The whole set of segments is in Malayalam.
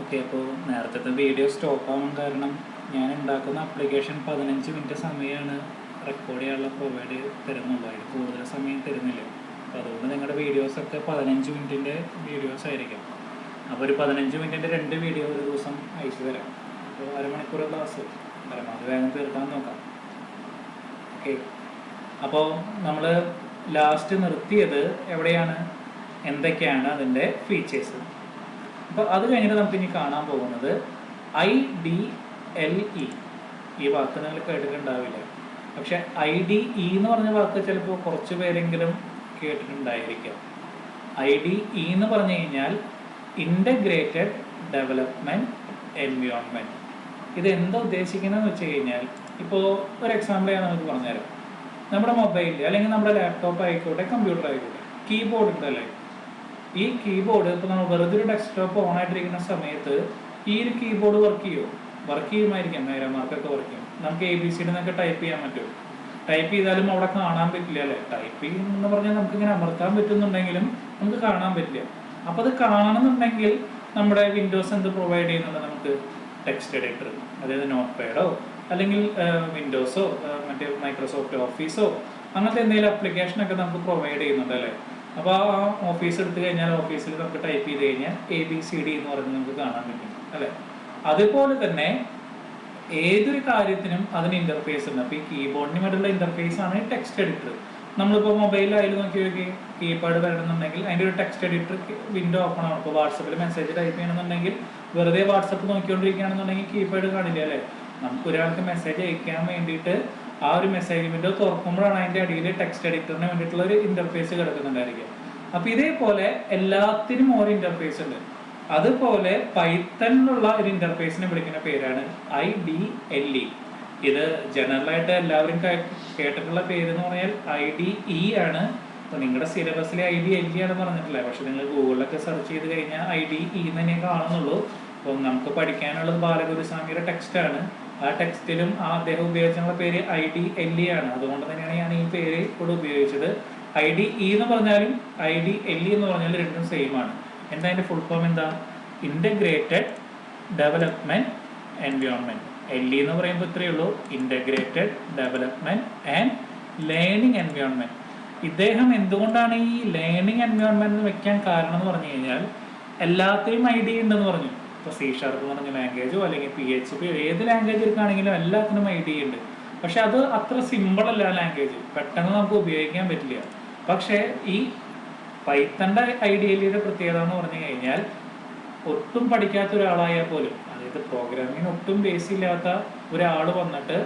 ഓക്കെ, അപ്പോൾ നേരത്തെ വീഡിയോ സ്റ്റോപ്പ് ആവാൻ കാരണം ഞാൻ ഉണ്ടാക്കുന്ന ആപ്ലിക്കേഷൻ 15 മിനിറ്റ് സമയമാണ് റെക്കോർഡ് ചെയ്യാനുള്ള പ്രൊവൈഡ് തരുന്നുള്ളൂ. അതിൽ കൂടുതൽ സമയം തരുന്നില്ല. അപ്പോൾ അതുകൊണ്ട് നിങ്ങളുടെ വീഡിയോസൊക്കെ 15 മിനിറ്റിൻ്റെ വീഡിയോസ് ആയിരിക്കും. അപ്പോൾ ഒരു 15 മിനിറ്റിൻ്റെ 2 വീഡിയോ ഒരു ദിവസം അയച്ചു തരാം. അപ്പോൾ അരമണിക്കൂർ ക്ലാസ് പരമാവധി വേഗം തീർക്കാൻ നോക്കാം. ഓക്കെ, അപ്പോൾ നമ്മൾ ലാസ്റ്റ് നിർത്തിയത് എവിടെയാണ്, എന്തൊക്കെയാണ് അതിൻ്റെ ഫീച്ചേഴ്സ്. അപ്പോൾ അത് കഴിഞ്ഞിട്ട് നമുക്ക് ഇനി കാണാൻ പോകുന്നത് IDLE. ഈ വാക്ക് നിങ്ങൾ കേട്ടിട്ടുണ്ടാവില്ല, പക്ഷെ IDE എന്ന് പറഞ്ഞ വാക്ക് ചിലപ്പോൾ കുറച്ച് പേരെങ്കിലും കേട്ടിട്ടുണ്ടായിരിക്കാം. IDE എന്ന് പറഞ്ഞു കഴിഞ്ഞാൽ ഇൻ്റഗ്രേറ്റഡ് ഡെവലപ്മെൻറ്റ് എൻവയോൺമെൻറ്റ്. ഇത് എന്താ ഉദ്ദേശിക്കുന്നതെന്ന് വെച്ച് കഴിഞ്ഞാൽ, ഇപ്പോൾ ഒരു എക്സാമ്പിൾ ഞാൻ നമുക്ക് പറഞ്ഞുതരാം. നമ്മുടെ മൊബൈലിൽ അല്ലെങ്കിൽ നമ്മുടെ ലാപ്ടോപ്പ് ആയിക്കോട്ടെ, കമ്പ്യൂട്ടർ ആയിക്കോട്ടെ, കീബോർഡ് ഉണ്ടല്ലേ. ഈ കീബോർഡ് ഇപ്പോൾ നമ്മൾ വെറുതെ ഒരു ഡെസ്ക്ടോപ്പ് ഓൺ ആയിട്ടിരിക്കുന്ന സമയത്ത് ഈ ഒരു കീബോർഡ് വർക്ക് ചെയ്യുമായിരിക്കാം, നേരെ മാർക്കൊക്കെ വർക്ക് ചെയ്യും. നമുക്ക് ABCD എന്നൊക്കെ ടൈപ്പ് ചെയ്യാൻ പറ്റും. ടൈപ്പ് ചെയ്താലും അവിടെ കാണാൻ പറ്റില്ല അല്ലേ. ടൈപ്പിംഗ് എന്ന് പറഞ്ഞാൽ നമുക്ക് ഇങ്ങനെ അമർത്താൻ പറ്റുന്നുണ്ടെങ്കിലും നമുക്ക് കാണാൻ പറ്റില്ല. അപ്പോൾ അത് കാണണമെന്നുണ്ടെങ്കിൽ നമ്മുടെ വിൻഡോസ് എന്ത് പ്രൊവൈഡ് ചെയ്യുന്നുണ്ട്, നമുക്ക് ടെക്സ്റ്റ് എഡിറ്റർ, അതായത് നോട്ട് പാഡോ അല്ലെങ്കിൽ വിൻഡോസോ മറ്റേ മൈക്രോസോഫ്റ്റ് ഓഫീസോ അങ്ങനത്തെ എന്തെങ്കിലും അപ്ലിക്കേഷനൊക്കെ നമുക്ക് പ്രൊവൈഡ് ചെയ്യുന്നുണ്ട് അല്ലേ. അപ്പോൾ ആ ഓഫീസ് എടുത്തു കഴിഞ്ഞാൽ ഓഫീസിൽ നമുക്ക് ടൈപ്പ് ചെയ്ത് കഴിഞ്ഞാൽ ABCD എന്ന് പറഞ്ഞ് നമുക്ക് കാണാൻ പറ്റും അല്ലേ. അതുപോലെ തന്നെ ഏതൊരു കാര്യത്തിനും അതിന് ഇൻ്റർഫേസ് ഉണ്ട്. അപ്പോൾ ഈ കീബോർഡിനുമായിട്ടുള്ള ഇൻ്റർഫേസ് ആണ് ടെക്സ്റ്റ് എഡിറ്റർ. നമ്മളിപ്പോൾ മൊബൈലിലായാലും നോക്കി കീപാഡ് വരണമെന്നുണ്ടെങ്കിൽ അതിൻ്റെ ഒരു ടെക്സ്റ്റ് എഡിറ്റർ വിൻഡോ ഓപ്പൺ ആണ്. ഇപ്പോൾ വാട്സപ്പിൽ മെസ്സേജ് ടൈപ്പ് ചെയ്യണമെന്നുണ്ടെങ്കിൽ വെറുതെ വാട്സപ്പ് നോക്കിക്കൊണ്ടിരിക്കുകയാണെന്നുണ്ടെങ്കിൽ കീപാഡ് കാണില്ല അല്ലേ. നമുക്ക് ഒരാൾക്ക് മെസ്സേജ് അയക്കാൻ വേണ്ടിയിട്ട് ആ ഒരു മെസ്സേജ് വിൻഡോ തുറക്കുമ്പോഴാണ് അതിൻ്റെ അടിയിൽ ടെക്സ്റ്റ് എഡിറ്ററിന് വേണ്ടിയിട്ടുള്ള ഒരു ഇൻ്റർഫേസ് കിടക്കുന്നുണ്ടായിരിക്കും. അപ്പോൾ ഇതേപോലെ എല്ലാത്തിനും ഓരോ ഇൻ്റർഫേസ് ഉണ്ട്. അതുപോലെ പൈത്തണിലുള്ള ഒരു ഇൻ്റർഫേസിനെ വിളിക്കുന്ന പേരാണ് IDLE. ഇത് ജനറലായിട്ട് എല്ലാവരും കേട്ടിട്ടുള്ള പേര് എന്ന് പറഞ്ഞാൽ IDE ആണ്. അപ്പോൾ നിങ്ങളുടെ സിലബസിലെ IDLE ആണെന്ന് പറഞ്ഞിട്ടില്ല, പക്ഷെ നിങ്ങൾ ഗൂഗിളിലൊക്കെ സെർച്ച് ചെയ്ത് കഴിഞ്ഞാൽ IDE എന്ന് തന്നെ കാണുന്നുള്ളൂ. അപ്പോൾ നമുക്ക് പഠിക്കാനുള്ളത് ബാലഗുരുസ്വാമിയുടെ ടെക്സ്റ്റാണ്. ആ ടെക്സ്റ്റിലും അദ്ദേഹം ഉപയോഗിച്ചുള്ള പേര് IDLE ആണ്. അതുകൊണ്ട് തന്നെയാണ് ഞാൻ ഈ പേര് ഇവിടെ ഉപയോഗിച്ചത്. IDE എന്ന് പറഞ്ഞാലും IDLE എന്ന് പറഞ്ഞാലും രണ്ടും സെയിം ആണ്. എന്താ അതിൻ്റെ ഫുൾ ഫോം എന്താ? Integrated development environment. LE എന്ന് പറയുമ്പോൾ ഇത്രയേ ഉള്ളൂ, integrated development and learning environment. ഇദ്ദേഹം എന്തുകൊണ്ടാണ് ഈ ലേണിംഗ് എൻവയോൺമെൻറ്റ് വെക്കാൻ കാരണം എന്ന് പറഞ്ഞു കഴിഞ്ഞാൽ, എല്ലാത്തിനും IDE ഉണ്ടെന്ന് പറഞ്ഞു. ഇപ്പോൾ C# എന്ന് പറഞ്ഞ ലാംഗ്വേജോ അല്ലെങ്കിൽ PHP ഏത് ലാംഗ്വേജ് എടുക്കുകയാണെങ്കിലും എല്ലാത്തിനും IDE ഉണ്ട്. പക്ഷെ അത് അത്ര സിമ്പിൾ അല്ല. ലാംഗ്വേജ് പെട്ടെന്ന് നമുക്ക് ഉപയോഗിക്കാൻ പറ്റില്ല. പക്ഷേ ഈ പൈത്തണിൻ്റെ IDLEയുടെ പ്രത്യേകത എന്ന് പറഞ്ഞു കഴിഞ്ഞാൽ, ഒട്ടും പഠിക്കാത്ത ഒരാളായാൽ പോലും, അതായത് പ്രോഗ്രാമിങ്ങിന് ഒട്ടും ബേസ് ഇല്ലാത്ത ഒരാൾ വന്നിട്ട്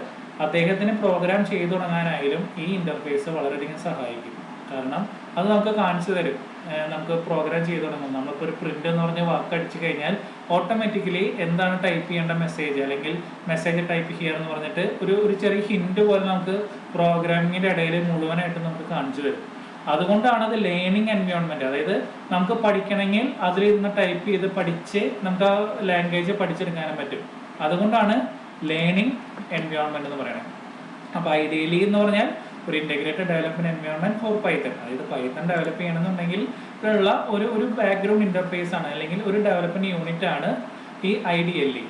അദ്ദേഹത്തിന് പ്രോഗ്രാം ചെയ്തു തുടങ്ങാനായാലും ഈ ഇൻ്റർഫേസ് വളരെയധികം സഹായിക്കും. കാരണം അത് നമുക്ക് കാണിച്ചു തരും. നമുക്ക് പ്രോഗ്രാം ചെയ്തു തുടങ്ങും. നമ്മളിപ്പോൾ ഒരു പ്രിന്റ് എന്ന് പറഞ്ഞ വാക്ക് അടിച്ചു കഴിഞ്ഞാൽ ഓട്ടോമാറ്റിക്കലി എന്താണ് ടൈപ്പ് ചെയ്യേണ്ട മെസ്സേജ്, അല്ലെങ്കിൽ മെസ്സേജ് ടൈപ്പ് ഹിയർ എന്ന് പറഞ്ഞിട്ട് ഒരു ചെറിയ ഹിന്റ് പോലെ നമുക്ക് പ്രോഗ്രാമിങ്ങിൻ്റെ ഇടയിൽ മുഴുവനായിട്ട് നമുക്ക് കാണിച്ചു തരും. അതുകൊണ്ടാണ് അത് ലേണിംഗ് എൻവയോൺമെൻറ്റ്. അതായത് നമുക്ക് പഠിക്കണമെങ്കിൽ അതിലിരുന്ന് ടൈപ്പ് ചെയ്ത് പഠിച്ച് നമുക്ക് ആ ലാംഗ്വേജ് പഠിച്ചെടുക്കാനും പറ്റും. അതുകൊണ്ടാണ് ലേണിംഗ് എൻവയോൺമെൻറ്റ് എന്ന് പറയുന്നത്. അപ്പോൾ IDLE എന്ന് പറഞ്ഞാൽ ഒരു integrated development environment for Python. അതായത് പൈത്തൺ ഡെവലപ്പ് ചെയ്യണമെന്നുണ്ടെങ്കിൽ ഉള്ള ഒരു ബാക്ക്ഗ്രൗണ്ട് ഇൻ്റർഫേസ് ആണ്, അല്ലെങ്കിൽ ഒരു ഡെവലപ്മെൻറ്റ് യൂണിറ്റ് ആണ് ഈ IDLE.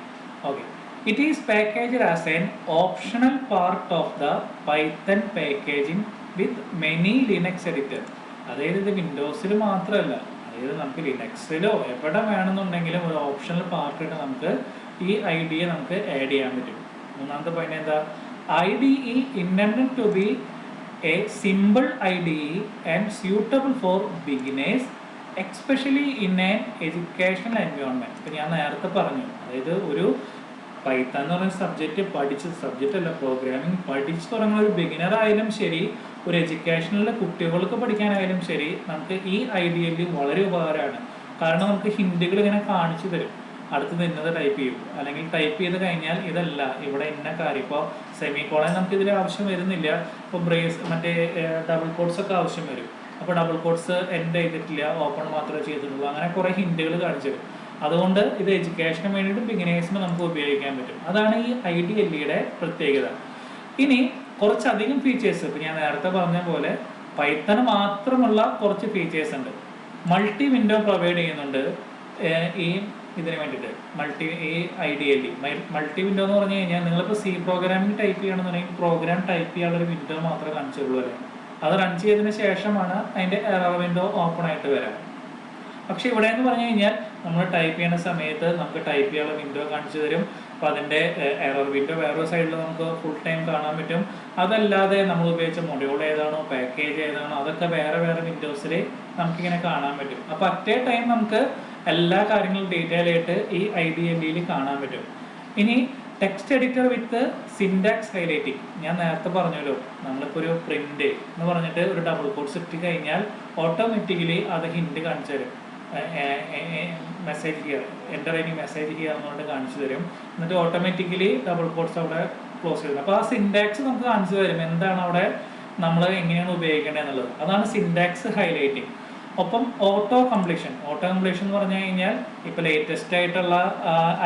Okay, it is packaged as an optional part of the Python packaging with many Linux editor. അതായത് ഇത് വിൻഡോസിൽ മാത്രമല്ല, അതായത് നമുക്ക് ലിനക്സിലോ എവിടെ വേണമെന്നുണ്ടെങ്കിലും ഒരു ഓപ്ഷണൽ പാർട്ടായിട്ട് നമുക്ക് ഈ IDE നമുക്ക് ആഡ് ചെയ്യാൻ പറ്റും. മൂന്നാമത്തെ പോയിന്റ് എന്താ? IDE intended to be a simple IDE and suitable for beginners, especially in an educational environment. ഇപ്പം ഞാൻ നേരത്തെ പറഞ്ഞു, അതായത് ഒരു പൈത്തൺ എന്ന് പറയുന്ന സബ്ജക്റ്റ് അല്ല, പ്രോഗ്രാമിംഗ് പഠിച്ചു തുടങ്ങുന്ന ഒരു ബിഗിനർ ആയാലും ശരി, ഒരു എഡ്യൂക്കേഷനിലെ കുട്ടികൾക്ക് പഠിക്കാനായാലും ശരി, നമുക്ക് ഈ IDLE വളരെ ഉപകാരമാണ്. കാരണം നമുക്ക് ഹിന്റുകൾ ഇങ്ങനെ കാണിച്ചു തരും. അടുത്തത് ഇന്നത് ടൈപ്പ് ചെയ്യും, അല്ലെങ്കിൽ ടൈപ്പ് ചെയ്ത് കഴിഞ്ഞാൽ ഇതല്ല, ഇവിടെ ഇന്ന കാര്യം. ഇപ്പോൾ സെമിക്കോളൻ നമുക്ക് ഇതിൽ ആവശ്യം വരുന്നില്ല. ഇപ്പോൾ ബ്രേസ് മറ്റേ ഡബിൾ കോട്ട്സ് ഒക്കെ ആവശ്യം വരും. അപ്പോൾ ഡബിൾ കോട്ട്സ് എൻഡ് ചെയ്തിട്ടില്ല, ഓപ്പൺ മാത്രമേ ചെയ്തിട്ടുള്ളൂ. അങ്ങനെ കുറേ ഹിന്റുകൾ കാണിച്ചു തരും. അതുകൊണ്ട് ഇത് എഡ്യൂക്കേഷന് വേണ്ടിയിട്ട് ബിഗിനേഴ്സിന് നമുക്ക് ഉപയോഗിക്കാൻ പറ്റും. അതാണ് ഈ IDLEയുടെ പ്രത്യേകത. ഇനി കുറച്ചധികം ഫീച്ചേഴ്സ്, ഇപ്പോൾ ഞാൻ നേരത്തെ പറഞ്ഞ പോലെ പൈത്തണ് മാത്രമുള്ള കുറച്ച് ഫീച്ചേഴ്സ് ഉണ്ട്. മൾട്ടി വിൻഡോ പ്രൊവൈഡ് ചെയ്യുന്നുണ്ട്. ഈ ഇതിന് വേണ്ടിയിട്ട് മൾട്ടി വിൻഡോ എന്ന് പറഞ്ഞു കഴിഞ്ഞാൽ നിങ്ങളിപ്പോൾ സി പ്രോഗ്രാമിംഗ് ടൈപ്പ് ചെയ്യണമെന്നുണ്ടെങ്കിൽ പ്രോഗ്രാം ടൈപ്പ് ചെയ്യാനുള്ള ഒരു വിൻഡോ മാത്രമേ കാണിച്ചുള്ളൂ അല്ലേ. അത് റൺ ചെയ്തതിന് ശേഷമാണ് അതിൻ്റെ എറർ വിൻഡോ ഓപ്പൺ ആയിട്ട് വരാം. പക്ഷെ ഇവിടെ എന്ന് പറഞ്ഞു കഴിഞ്ഞാൽ നമ്മൾ ടൈപ്പ് ചെയ്യുന്ന സമയത്ത് നമുക്ക് ടൈപ്പ് ചെയ്യാനുള്ള വിൻഡോ കാണിച്ചു തരും. അപ്പോൾ അതിൻ്റെ എറർ വിൻഡോ വേറൊരു സൈഡിൽ നമുക്ക് ഫുൾ ടൈം കാണാൻ പറ്റും. അതല്ലാതെ നമ്മൾ ഉപയോഗിച്ച മൊഡ്യൂൾ ഏതാണോ പാക്കേജ് ഏതാണോ അതൊക്കെ വേറെ വേറെ വിൻഡോസിൽ നമുക്കിങ്ങനെ കാണാൻ പറ്റും. അപ്പോൾ അറ്റ് എ ടൈം നമുക്ക് എല്ലാ കാര്യങ്ങളും ഡീറ്റെയിൽ ആയിട്ട് ഈ IDLEയിൽ കാണാൻ പറ്റും. ഇനി ടെക്സ്റ്റ് എഡിറ്റർ വിത്ത് സിൻടാക്സ് ഹൈലൈറ്റിംഗ്, ഞാൻ നേരത്തെ പറഞ്ഞല്ലോ, നമ്മളിപ്പോൾ ഒരു പ്രിന്റ് എന്ന് പറഞ്ഞിട്ട് ഒരു ഡബിൾ കോട്ട്സ് ഇട്ട് കഴിഞ്ഞാൽ ഓട്ടോമാറ്റിക്കലി അത് ഹിന്റ് കാണിച്ചു തരും. Message here, enter any message here എന്നുകൊണ്ട് കാണിച്ചു തരും. എന്നിട്ട് ഓട്ടോമാറ്റിക്കലി ഡബിൾ കോട്ട്സ് അവിടെ ക്ലോസ് ചെയ്തത്. അപ്പോൾ ആ സിൻടാക്സ് നമുക്ക് കാണിച്ചു തരും എന്താണ് അവിടെ നമ്മൾ എങ്ങനെയാണ് ഉപയോഗിക്കേണ്ടത് എന്നുള്ളത്. അതാണ് സിൻടാക്സ് ഹൈലൈറ്റിംഗ്. ഒപ്പം ഓട്ടോ കംപ്ലീഷൻ എന്ന് പറഞ്ഞു കഴിഞ്ഞാൽ ഇപ്പോൾ ലേറ്റസ്റ്റ് ആയിട്ടുള്ള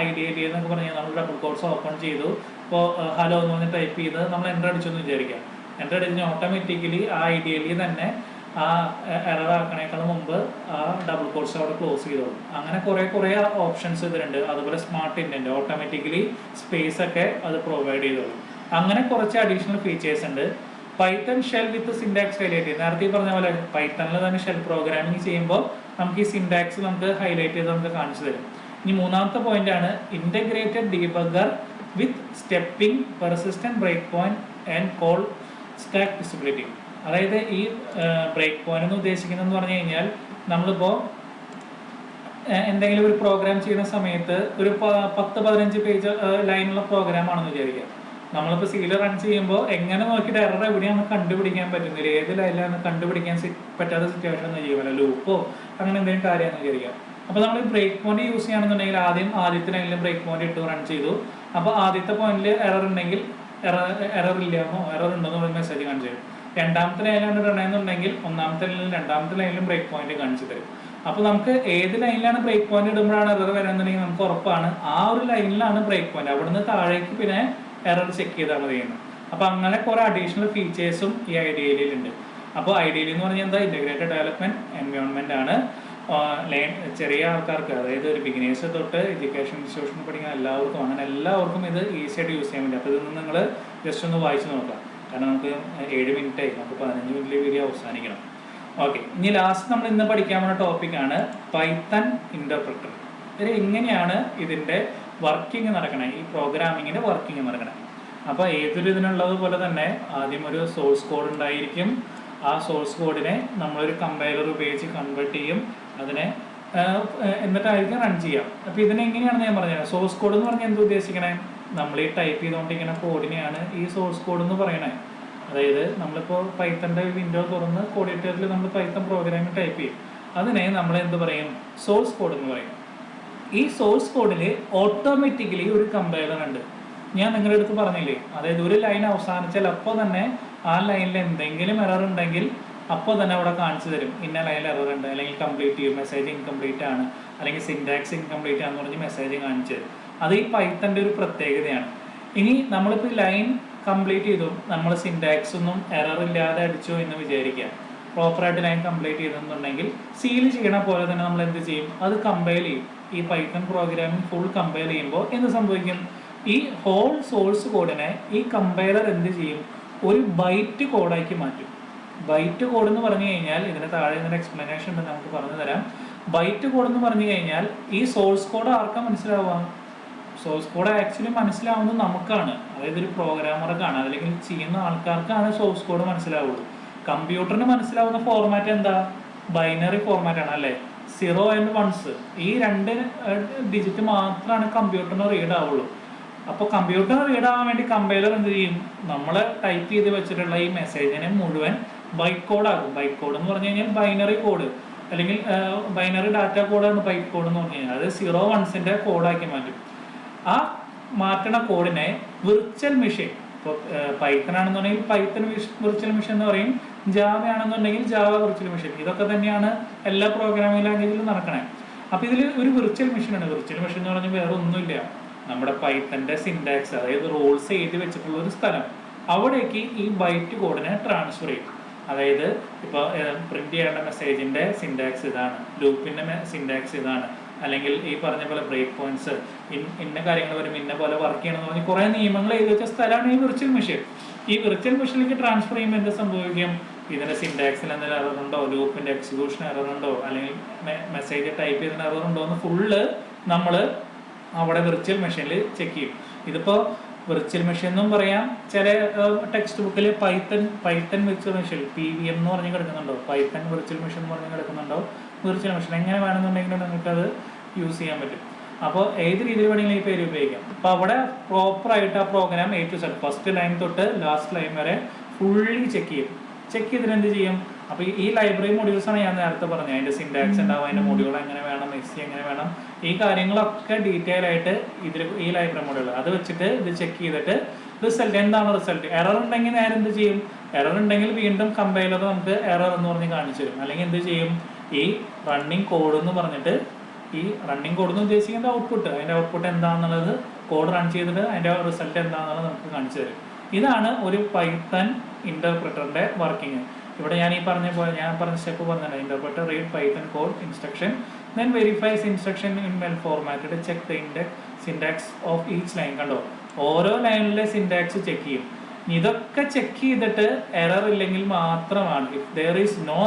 IDLE എന്നൊക്കെ പറഞ്ഞാൽ നമ്മൾ ഡബിൾ കോട്ട്സ് ഓപ്പൺ ചെയ്തു, ഇപ്പോൾ ഹലോ എന്ന് പറഞ്ഞ് ടൈപ്പ് ചെയ്ത് നമ്മൾ എൻ്റർ അടിച്ചെന്ന് വിചാരിക്കാം. എൻ്റർ അടിച്ച് ഓട്ടോമാറ്റിക്കലി ആ IDLE തന്നെ ആ എറർ ആക്കണേക്കാളും മുമ്പ് ആ ഡബിൾ കോട്ട്സ് അവിടെ ക്ലോസ് ചെയ്തോളും. അങ്ങനെ കുറേ ഓപ്ഷൻസ് ഇതിലുണ്ട്. അതുപോലെ സ്മാർട്ട് ഇൻഡന്റ് ഓട്ടോമാറ്റിക്കലി സ്പേസ് ഒക്കെ അത് പ്രൊവൈഡ് ചെയ്തോളും. അങ്ങനെ കുറച്ച് അഡീഷണൽ ഫീച്ചേഴ്സ് ഉണ്ട്. പൈത്തൺ ഷെൽ വിത്ത് സിൻടാക്സ് ഹൈലൈറ്റ്, നേരത്തെ പറഞ്ഞ പോലെ പൈത്തണിൽ തന്നെ ഷെൽ പ്രോഗ്രാമിംഗ് ചെയ്യുമ്പോൾ നമുക്ക് ഈ സിൻടാക്സ് നമുക്ക് ഹൈലൈറ്റ് ചെയ്ത് നമുക്ക് കാണിച്ചു തരും. ഇനി മൂന്നാമത്തെ പോയിന്റ് ആണ് integrated debugger with stepping persistent break point and call stack visibility. അതായത് ഈ ബ്രേക്ക് പോയിന്റ് എന്ന് ഉദ്ദേശിക്കുന്നതെന്ന് പറഞ്ഞു കഴിഞ്ഞാൽ നമ്മളിപ്പോൾ എന്തെങ്കിലും ഒരു പ്രോഗ്രാം ചെയ്യുന്ന സമയത്ത് ഒരു 10-15 പേജ് ലൈനുള്ള പ്രോഗ്രാം ആണെന്ന് വിചാരിക്കുക. നമ്മളിപ്പോൾ സീൽ റൺ ചെയ്യുമ്പോൾ എങ്ങനെ നോക്കിയിട്ട് എറർ എവിടെയാണ് കണ്ടുപിടിക്കാൻ പറ്റുന്നില്ല, ഏത് ലൈനിലാണ് കണ്ടുപിടിക്കാൻ പറ്റാത്ത സിറ്റുവേഷൻ എന്ന് ചെയ്യുമല്ലോ, ലൂപ്പോ അങ്ങനെ എന്തെങ്കിലും കാര്യമാണെന്ന് വിചാരിക്കുക. അപ്പോൾ നമ്മൾ ബ്രേക്ക് പോയിന്റ് യൂസ് ചെയ്യുകയാണെന്നുണ്ടെങ്കിൽ ആദ്യത്തെ ലൈനിൽ ബ്രേക്ക് പോയിന്റ് ഇട്ട് റൺ ചെയ്തു. അപ്പോൾ ആദ്യത്തെ പോയിന്റിൽ എറർ ഉണ്ടെങ്കിൽ എറർ ഇല്ലാന്നോ എറർ ഉണ്ടെന്നോ ഒരു മെസ്സേജ് കാണിച്ചു തരും. രണ്ടാമത്തെ ലൈനിലാണ് റൺ ചെയ്യുന്നുണ്ടെങ്കിൽ ഒന്നാമത്തെ ലൈനിലും രണ്ടാമത്തെ ലൈനിലും ബ്രേക്ക് പോയിന്റ് കാണിച്ചു തരും. അപ്പോൾ നമുക്ക് ഏത് ലൈനിലാണ് ബ്രേക്ക് പോയിന്റ് ഇടുമ്പോഴാണ് എറർ വരുന്നുണ്ടെങ്കിൽ നമുക്ക് ഉറപ്പാണ് ആ ഒരു ലൈനിലാണ് ബ്രേക്ക് പോയിന്റ്. അവിടുന്ന് താഴേക്ക് പിന്നെ എറർ ചെക്ക് ചെയ്താണ് ചെയ്യുന്നത്. അപ്പോൾ അങ്ങനെ കുറേ അഡീഷണൽ ഫീച്ചേഴ്സും ഈ IDLEയിൽ ഉണ്ട്. അപ്പോൾ IDLE എന്ന് പറഞ്ഞാൽ എന്താ, ഇൻ്റഗ്രേറ്റഡ് ഡെവലപ്മെന്റ് എൻവയോൺമെന്റ് ആണ്. ചെറിയ ആൾക്കാർക്ക്, അതായത് ഒരു ബിഗിനേഴ്സ് തൊട്ട് എഡ്യൂക്കേഷൻ ഇൻസ്റ്റിറ്റ്യൂഷനിൽ പഠിക്കുന്ന എല്ലാവർക്കും ഇത് ഈസി ആയിട്ട് യൂസ് ചെയ്യാൻ പറ്റും. അപ്പോൾ ഇതൊന്നും നിങ്ങൾ ജസ്റ്റ് ഒന്ന് വായിച്ച് നോക്കാം. കാരണം നമുക്ക് 7 മിനിറ്റായി, നമുക്ക് 15 മിനിറ്റിൽ വീഡിയോ അവസാനിക്കണം. ഓക്കെ, ഇനി ലാസ്റ്റ് നമ്മൾ ഇന്ന് പഠിക്കാൻ പോകുന്ന ടോപ്പിക്കാണ് പൈത്തൺ ഇന്റർപ്രറ്റർ. ഇത് എങ്ങനെയാണ് ഇതിൻ്റെ വർക്കിംഗ് നടക്കണേ, ഈ പ്രോഗ്രാമിങ്ങിൻ്റെ വർക്കിംഗ് നടക്കണേ. അപ്പോൾ ഏതൊരു ഇതിനുള്ളത് പോലെ തന്നെ ആദ്യം ഒരു സോഴ്സ് കോഡ് ഉണ്ടായിരിക്കും. ആ സോഴ്സ് കോഡിനെ നമ്മളൊരു കമ്പൈലർ ഉപയോഗിച്ച് കൺവേർട്ട് ചെയ്യും, അതിനെ എന്നിട്ടായിരിക്കും റൺ ചെയ്യാം. അപ്പോൾ ഇതിനെങ്ങനെയാണെന്ന് ഞാൻ പറഞ്ഞത്. സോഴ്സ് കോഡ് എന്ന് പറഞ്ഞാൽ എന്ത് ഉദ്ദേശിക്കണേ, നമ്മൾ ഈ ടൈപ്പ് ചെയ്തുകൊണ്ടിരിക്കുന്ന കോഡിനെയാണ് ഈ സോഴ്സ് കോഡ് എന്ന് പറയണേ. അതായത് നമ്മളിപ്പോൾ പൈത്തൻ്റെ വിൻഡോ തുറന്ന് കോഡ് എഡിറ്ററിൽ നമ്മൾ പൈത്തൺ പ്രോഗ്രാമിംഗ് ടൈപ്പ് ചെയ്യും, അതിനെ നമ്മൾ എന്ത് പറയും, സോഴ്സ് കോഡ് എന്ന് പറയും. ഈ സോഴ്സ് കോഡിൽ ഓട്ടോമാറ്റിക്കലി ഒരു കമ്പൈലർ ഉണ്ട്. ഞാൻ നിങ്ങളുടെ അടുത്ത് പറഞ്ഞില്ലേ, അതായത് ഒരു ലൈൻ അവസാനിച്ചാൽ അപ്പോൾ തന്നെ ആ ലൈനിൽ എന്തെങ്കിലും എറർ ഉണ്ടെങ്കിൽ അപ്പോൾ തന്നെ അവിടെ കാണിച്ചു തരും ഇന്ന ലൈനിൽ എറർ ഉണ്ട്, അല്ലെങ്കിൽ കംപ്ലീറ്റ് ചെയ്യും, മെസ്സേജ് ഇൻകംപ്ലീറ്റ് ആണ്, അല്ലെങ്കിൽ സിൻടാക്സ് ഇൻകംപ്ലീറ്റ് ആണെന്ന് പറഞ്ഞ് മെസ്സേജ് കാണിച്ചു തരും. അത് ഈ പൈത്തൻ്റെ ഒരു പ്രത്യേകതയാണ്. ഇനി നമ്മളിപ്പോൾ ലൈൻ കംപ്ലീറ്റ് ചെയ്തു, നമ്മൾ സിൻടാക്സ് ഒന്നും എറർ ഇല്ലാതെ അടിച്ചു എന്ന് വിചാരിക്കുക, പ്രോപ്പറായിട്ട് ലൈൻ കംപ്ലീറ്റ് ചെയ്തെന്നുണ്ടെങ്കിൽ സീൽ ചെയ്യണ പോലെ തന്നെ നമ്മൾ എന്ത് ചെയ്യും, അത് കമ്പൈൽ ചെയ്യും. ഈ പൈത്തൺ പ്രോഗ്രാമിംഗ് ഫുൾ കമ്പൈൽ ചെയ്യുമ്പോൾ എന്ത് സംഭവിക്കും, ഈ ഹോൾ സോഴ്സ് കോഡിനെ ഈ കമ്പൈലർ എന്ത് ചെയ്യും, ഒരു ബൈറ്റ് കോഡാക്കി മാറ്റും. ബൈറ്റ് കോഡ് എന്ന് പറഞ്ഞു കഴിഞ്ഞാൽ ഇതിന് താഴെ ഇതിൻ്റെ എക്സ്പ്ലനേഷൻ ഉണ്ട്, നമുക്ക് പറഞ്ഞു തരാം. ബൈറ്റ് കോഡ് എന്ന് പറഞ്ഞു കഴിഞ്ഞാൽ ഈ സോഴ്സ് കോഡ് ആർക്കാ മനസ്സിലാവുക, സോഴ്സ് കോഡ് ആക്ച്വലി മനസ്സിലാവുന്നത് നമുക്കാണ്, അതായത് ഒരു പ്രോഗ്രാമർക്കാണ്, അല്ലെങ്കിൽ ചെയ്യുന്ന ആൾക്കാർക്കാണ് സോഴ്സ് കോഡ് മനസ്സിലാവുള്ളൂ. കമ്പ്യൂട്ടറിന് മനസ്സിലാവുന്ന ഫോർമാറ്റ് എന്താ, ബൈനറി ഫോർമാറ്റ് ആണ് അല്ലേ, 0 and 1s. ഈ 2 ഡിജിറ്റ് മാത്രമാണ് കമ്പ്യൂട്ടറിന് റീഡ് ആവുള്ളൂ. അപ്പോൾ കമ്പ്യൂട്ടറിന് റീഡ് ആവാൻ വേണ്ടി കമ്പൈലർ എന്ത് ചെയ്യും, നമ്മൾ ടൈപ്പ് ചെയ്ത് വെച്ചിട്ടുള്ള ഈ മെസ്സേജിനെ മുഴുവൻ ബൈറ്റ് കോഡ് ആകും. ബൈറ്റ് കോഡ് എന്ന് പറഞ്ഞു കഴിഞ്ഞാൽ ബൈനറി കോഡ്, അല്ലെങ്കിൽ ബൈനറി ഡാറ്റ കോഡാണ് ബൈറ്റ് കോഡ് എന്ന് പറഞ്ഞു കഴിഞ്ഞാൽ. അത് 0 1s കോഡാക്കി മാറ്റും. ആ മാറ്റണ കോഡിനെ വിർച്വൽ മെഷീൻ, ഇപ്പോൾ പൈത്തൺ ആണെന്നുണ്ടെങ്കിൽ പൈത്തൺ വിർച്വൽ മെഷീൻ എന്ന് പറയും, ജാവ ആണെന്നുണ്ടെങ്കിൽ ജാവ വിർച്വൽ മെഷീൻ. ഇതൊക്കെ തന്നെയാണ് എല്ലാ പ്രോഗ്രാമിംഗ് ലാംഗ്വേജിലും നടക്കണേ. അപ്പോൾ ഇതിൽ ഒരു വിർച്വൽ മെഷീനാണ്. വിർച്വൽ മെഷീൻ എന്ന് പറഞ്ഞാൽ വേറെ ഒന്നുമില്ല, നമ്മുടെ പൈത്തൻ്റെ സിൻടാക്സ്, അതായത് റൂൾസ് എഴുതി വെച്ചിട്ടുള്ള ഒരു സ്ഥലം, അവിടേക്ക് ഈ ബൈറ്റ് കോഡിനെ ട്രാൻസ്ഫർ ചെയ്യും. അതായത് ഇപ്പോൾ പ്രിന്റ് ചെയ്യേണ്ട മെസ്സേജിൻ്റെ സിൻടാക്സ് ഇതാണ്, ലൂപ്പിൻ്റെ സിൻടാക്സ് ഇതാണ്, അല്ലെങ്കിൽ ഈ പറഞ്ഞ പോലെ ബ്രേക്ക് പോയിന്റ്സ്, ഇന്ന കാര്യങ്ങൾ വരും, ഇന്ന പോലെ വർക്ക് ചെയ്യണമെന്ന് പറഞ്ഞ് കുറേ നിയമങ്ങൾ എഴുതി വെച്ച സ്ഥലമാണ് ഈ വിർച്വൽ മെഷീൻ. ഈ വിർച്വൽ മെഷീനിലേക്ക് ട്രാൻസ്ഫർ ചെയ്യുമ്പോൾ എന്ത് സംഭവിക്കും? ഇതിൻ്റെ സിൻടാക്സിൽ എന്തെങ്കിലും എറർ ഉണ്ടോ, ലൂപ്പിൻ്റെ എക്സിക്യൂഷൻ എറർ ഉണ്ടോ, അല്ലെങ്കിൽ മെസ്സേജ് ടൈപ്പ് ചെയ്തതിന് എറർ ഉണ്ടോ എന്ന് ഫുള്ള് നമ്മൾ അവിടെ വിർച്വൽ മെഷീനിൽ ചെക്ക് ചെയ്യും. ഇതിപ്പോൾ വിർച്വൽ മെഷീൻ എന്നും പറയാം. ചില ടെക്സ്റ്റ് ബുക്കിൽ പൈത്തൺ വിർച്വൽ മെഷീൻ PVM എന്ന് പറഞ്ഞ് കിടക്കുന്നുണ്ടോ, പൈത്തൺ വിർച്വൽ മെഷീൻ എന്ന് പറഞ്ഞ് കിടക്കുന്നുണ്ടോ. വിർച്വൽ മെഷീൻ എങ്ങനെ വേണമെന്നുണ്ടെങ്കിലും നിങ്ങൾക്കത് യൂസ് ചെയ്യാൻ പറ്റും. അപ്പോൾ ഏത് രീതിയിൽ വേണമെങ്കിലും ഈ പേര് ഉപയോഗിക്കാം. അപ്പോൾ അവിടെ പ്രോപ്പറായിട്ട് ആ program A to Z first line തൊട്ട് ലാസ്റ്റ് ലൈൻ വരെ ഫുള്ളി ചെക്ക് ചെയ്യും. ചെക്ക് ചെയ്തിട്ട് എന്ത് ചെയ്യും? അപ്പോൾ ഈ ലൈബ്രറി മൊഡ്യൂൾസാണ് ഞാൻ നേരത്തെ പറഞ്ഞത്. അതിൻ്റെ സിൻടാക്സ് ഉണ്ടാവും, അതിൻ്റെ മൊഡ്യൂൾ എങ്ങനെ വേണം, BSC എങ്ങനെ വേണം, ഈ കാര്യങ്ങളൊക്കെ ഡീറ്റെയിൽ ആയിട്ട് ഈ ലൈബ്രറി മൊഡ്യൂൾ അത് വെച്ചിട്ട് ഇത് ചെക്ക് ചെയ്തിട്ട് റിസൾട്ട് എന്താണ് റിസൾട്ട്. എറർ ഉണ്ടെങ്കിൽ നേരെ എന്ത് ചെയ്യും? എറർ ഉണ്ടെങ്കിൽ വീണ്ടും കമ്പൈലർ നമുക്ക് എറർ എന്ന് പറഞ്ഞ് കാണിച്ചു തരും. അല്ലെങ്കിൽ എന്ത് ചെയ്യും? ഈ റണ്ണിങ് കോഡ് എന്ന് പറഞ്ഞിട്ട്, ഈ റണ്ണിങ് കോഡ് എന്ന് ഉദ്ദേശിക്കുന്നത് ഔട്ട്പുട്ട്, അതിൻ്റെ ഔട്ട്പുട്ട് എന്താണെന്നുള്ളത് കോഡ് റൺ ചെയ്തിട്ട് അതിൻ്റെ റിസൾട്ട് എന്താണെന്നുള്ളത് നമുക്ക് കാണിച്ചു തരും. ഇതാണ് ഒരു പൈത്തൺ ഇൻ്റർപ്രിറ്ററിൻ്റെ വർക്കിംഗ്. ഇവിടെ ഞാൻ പറഞ്ഞ സ്റ്റെപ്പ് പറഞ്ഞിട്ടുണ്ട്. Interpreter read Python code instruction, then verifies instruction in well formatted, check the syntax of each line. കണ്ടോ, ഓരോ ലൈനിലെ സിൻടാക്സ് ചെക്ക് ചെയ്യും. ഇതൊക്കെ ചെക്ക് ചെയ്തിട്ട് എറർ ഇല്ലെങ്കിൽ മാത്രമാണ്, if there is no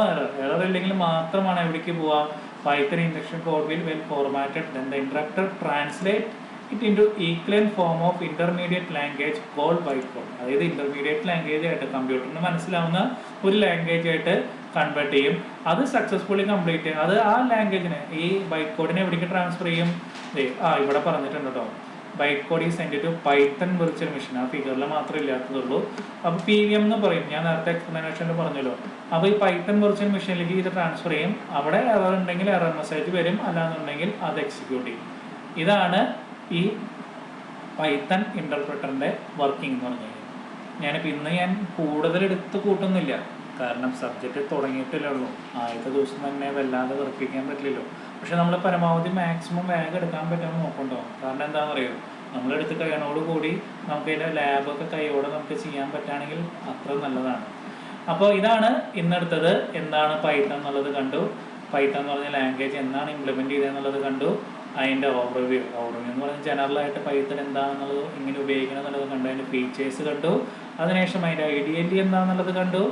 error ഇല്ലെങ്കിൽ മാത്രമാണ് എവിടേക്ക് പോവുക? Python instruction code will well formatted, then the interpreter translate it into equivalent form of intermediate language called bytecode. അതായത് ഇന്റർമീഡിയറ്റ് ലാംഗ്വേജ് ആയിട്ട് കമ്പ്യൂട്ടറിന് മനസ്സിലാവുന്ന ഒരു ലാംഗ്വേജ് ആയിട്ട് കൺവേർട്ട് ചെയ്യും. അത് സക്സസ്ഫുള്ളി കംപ്ലീറ്റ് ചെയ്യും. അത് ആ ലാംഗ്വേജിനെ, ഈ ബൈറ്റ് കോഡിനെ എവിടേക്ക് ട്രാൻസ്ഫർ ചെയ്യും? ഇവിടെ പറഞ്ഞിട്ടുണ്ട് കേട്ടോ. ബൈറ്റ് കോഡ് ഈ send to Python virtual machine. ആ ഫിഗറിൽ മാത്രമേ ഇല്ലാത്തതുള്ളൂ. അപ്പോൾ PVM എന്ന് പറയും, ഞാൻ നേരത്തെ എക്സ്പ്ലനേഷനിൽ പറഞ്ഞല്ലോ. അപ്പോൾ ഈ പൈത്തൺ വിർച്വൽ മെഷീനിലേക്ക് ഇത് ട്രാൻസ്ഫർ ചെയ്യും. അവിടെ എറർ ഉണ്ടെങ്കിൽ എറർ മെസ്സേജ് വരും, അല്ലാന്നുണ്ടെങ്കിൽ അത് എക്സിക്യൂട്ട് ചെയ്യും. ഇതാണ് ഈ പൈത്തൺ ഇൻ്റർപ്രിറ്ററിൻ്റെ വർക്കിംഗ് എന്ന് പറഞ്ഞു കഴിഞ്ഞാൽ. ഞാനിപ്പോൾ ഇന്ന് ഞാൻ കൂടുതൽ എടുത്ത് കൂട്ടുന്നില്ല, കാരണം സബ്ജക്റ്റ് തുടങ്ങിയിട്ടില്ലേ ഉള്ളൂ. ആദ്യത്തെ ദിവസം തന്നെ വല്ലാതെ വെറുപ്പിക്കാൻ പറ്റില്ലല്ലോ. പക്ഷെ നമ്മൾ പരമാവധി മാക്സിമം വേഗം എടുക്കാൻ പറ്റുമെന്ന് നോക്കണ്ടോ. കാരണം എന്താണെന്ന് അറിയോ, നമ്മളെടുത്ത് കഴിയണോടുകൂടി നമുക്ക് അതിൻ്റെ ലാബൊക്കെ കൈയോടെ നമുക്ക് ചെയ്യാൻ പറ്റുകയാണെങ്കിൽ അത്ര നല്ലതാണ്. അപ്പോൾ ഇതാണ് ഇന്നെടുത്തത്. എന്താണ് പൈത്തൺ എന്നുള്ളത് കണ്ടു. പൈത്തൺ എന്ന് പറഞ്ഞ ലാംഗ്വേജ് എന്നാണ് ഇംപ്ലിമെൻറ്റ് ചെയ്തതെന്നുള്ളത് കണ്ടു. അതിൻ്റെ ഓവർവ്യൂ എന്ന് പറഞ്ഞാൽ ജനറലായിട്ട് പൈത്തൺ എന്താണെന്നുള്ളത്, എങ്ങനെ ഉപയോഗിക്കണം എന്നുള്ളത് കണ്ടു. അതിൻ്റെ ഫീച്ചേഴ്സ് കണ്ടു. അതിനുശേഷം അതിൻ്റെ ഐഡിയലി എന്താണെന്നുള്ളത് കണ്ടു.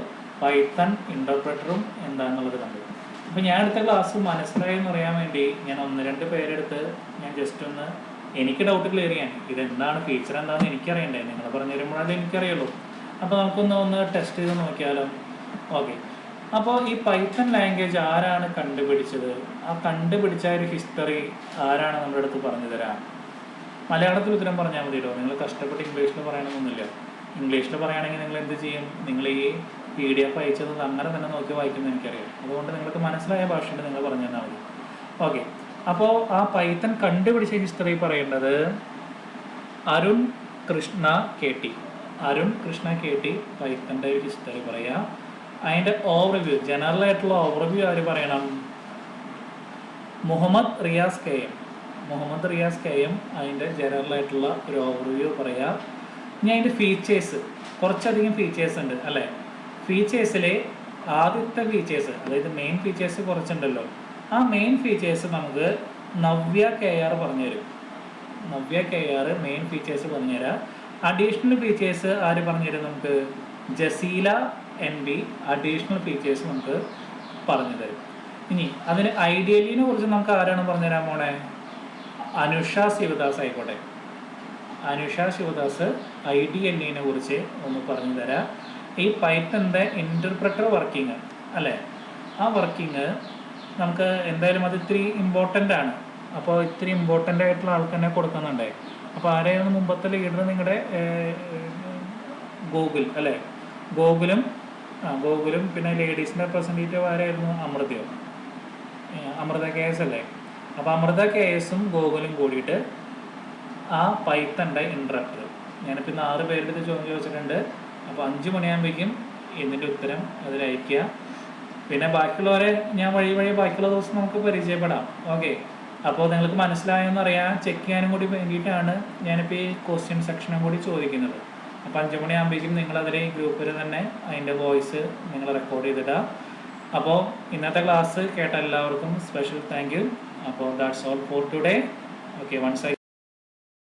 പൈത്തൺ ഇൻ്റർപ്രിറ്ററും എന്താണെന്നുള്ളത് കണ്ടു. അപ്പോൾ ഞാൻ എടുത്ത ക്ലാസ് മനസ്സിലായെന്ന് പറയാൻ വേണ്ടി ഞാൻ 1-2 പേരെടുത്ത് ഞാൻ ജസ്റ്റ് ഒന്ന് എനിക്ക് ഡൗട്ട് ക്ലിയർ ചെയ്യാൻ, ഇതെന്താണ് ഫീച്ചർ എന്താണെന്ന് എനിക്കറിയണ്ടേ, നിങ്ങൾ പറഞ്ഞു തരുമ്പോഴല്ലേ എനിക്കറിയുള്ളൂ. അപ്പോൾ നമുക്കൊന്ന് ടെസ്റ്റ് ചെയ്ത് നോക്കിയാലോ. ഓക്കെ, അപ്പോൾ ഈ പൈത്തൺ ലാംഗ്വേജ് ആരാണ് കണ്ടുപിടിച്ചത്? ആ കണ്ടുപിടിച്ച ഒരു ഹിസ്റ്ററി ആരാണ് നമ്മുടെ അടുത്ത് പറഞ്ഞു തരാം? മലയാളത്തിൽ ഉത്തരം പറഞ്ഞാൽ മതിയോ, നിങ്ങൾ കഷ്ടപ്പെട്ട് ഇംഗ്ലീഷിൽ പറയണമെന്നൊന്നുമില്ല. ഇംഗ്ലീഷിൽ പറയുകയാണെങ്കിൽ നിങ്ങൾ എന്ത് ചെയ്യും? നിങ്ങൾ ഈ PDF അയച്ചത് അങ്ങനെ തന്നെ നോക്കി വായിക്കുന്നത് എനിക്കറിയാം. അതുകൊണ്ട് നിങ്ങൾക്ക് മനസ്സിലായ ഭാഷയിൽ നിങ്ങൾ പറഞ്ഞു തന്നാൽ മതി. ഓക്കെ, അപ്പോൾ ആ പൈത്തൺ കണ്ടുപിടിച്ച ഹിസ്റ്ററി പറയേണ്ടത് അരുൺ കൃഷ്ണ KT പൈത്തൻ്റെ ഒരു ഹിസ്റ്ററി പറയാം. അതിൻ്റെ ഓവർവ്യൂ, ജനറൽ ആയിട്ടുള്ള ഓവർവ്യൂ ആര് പറയണം? മുഹമ്മദ് റിയാസ് KM അതിൻ്റെ ജനറൽ ആയിട്ടുള്ള ഒരു ഓവർവ്യൂ പറയാം. ഇനി അതിൻ്റെ ഫീച്ചേഴ്സ്, കുറച്ചധികം ഫീച്ചേഴ്സ് ഉണ്ട് അല്ലേ? ഫീച്ചേഴ്സിൽ ആദ്യത്തെ ഫീച്ചേഴ്സ്, അതായത് മെയിൻ ഫീച്ചേഴ്സ് കുറച്ചുണ്ടല്ലോ, ആ മെയിൻ ഫീച്ചേഴ്സ് നമുക്ക് നവ്യ KR പറഞ്ഞുതരും. മെയിൻ ഫീച്ചേഴ്സ് പറഞ്ഞുതരാം. അഡീഷണൽ ഫീച്ചേഴ്സ് ആര് പറഞ്ഞുതരും? നമുക്ക് ജസീല NB അഡീഷണൽ ഫീച്ചേഴ്സ് നമുക്ക് പറഞ്ഞു തരും. ഇനി അതിന് ഐഡിയലിനെ കുറിച്ച് നമുക്ക് ആരാണ് പറഞ്ഞുതരാൻ പോണേ? അനുഷ ശിവദാസ് ആയിക്കോട്ടെ. അനുഷ ശിവദാസ് IDLE കുറിച്ച് ഒന്ന് പറഞ്ഞു തരാം. ഈ പൈത്തൻ്റെ ഇൻ്റർപ്രിറ്റർ വർക്കിംഗ് അല്ലേ, ആ വർക്കിംഗ് നമുക്ക് എന്തായാലും അത് ഇത്തിരി ഇമ്പോർട്ടൻ്റ് ആണ്. അപ്പോൾ ഇത്തിരി ഇമ്പോർട്ടൻ്റ് ആയിട്ടുള്ള ആൾക്കെന്നെ കൊടുക്കുന്നുണ്ടേ. അപ്പോൾ ആരെയാണ് മുമ്പത്തെ ലീഡർ? നിങ്ങളുടെ ഗൂഗിൾ അല്ലേ? ഗൂഗിളും പിന്നെ ലേഡീസിൻ്റെ റെപ്രസെൻറ്റേറ്റീവ് ആരായിരുന്നു? അമൃത KS അല്ലേ? അപ്പോൾ അമൃത KSും ഗൂഗിളും കൂടിയിട്ട് ആ പൈത്തൻ്റെ ഇൻ്റർപ്രിറ്റർ, ഞാനിപ്പോൾ ഇന്ന് 6 പേരുടെ ചോദ്യം ചോദിച്ചിട്ടുണ്ട്. അപ്പോൾ 5 മണിയാകുമ്പോഴേക്കും ഇതിൻ്റെ ഉത്തരം അതിൽ അയയ്ക്കുക. പിന്നെ ബാക്കിയുള്ളവരെ ഞാൻ വഴി ബാക്കിയുള്ള ദിവസം നമുക്ക് പരിചയപ്പെടാം. ഓക്കെ, അപ്പോൾ നിങ്ങൾക്ക് മനസ്സിലായെന്നറിയാൻ ചെക്ക് ചെയ്യാനും കൂടി വേണ്ടിയിട്ടാണ് ഞാനിപ്പോൾ ഈ ക്വസ്റ്റ്യൻ സെക്ഷനും കൂടി ചോദിക്കുന്നത്. അപ്പോൾ 5 മണിയാകുമ്പോഴേക്കും നിങ്ങളതിൽ ഗ്രൂപ്പിൽ തന്നെ അതിൻ്റെ വോയിസ് നിങ്ങൾ റെക്കോർഡ് ചെയ്തിടാം. അപ്പോൾ ഇന്നത്തെ ക്ലാസ് കേട്ട എല്ലാവർക്കും സ്പെഷ്യൽ താങ്ക് യു. അപ്പോൾ that's all for today. Okay, once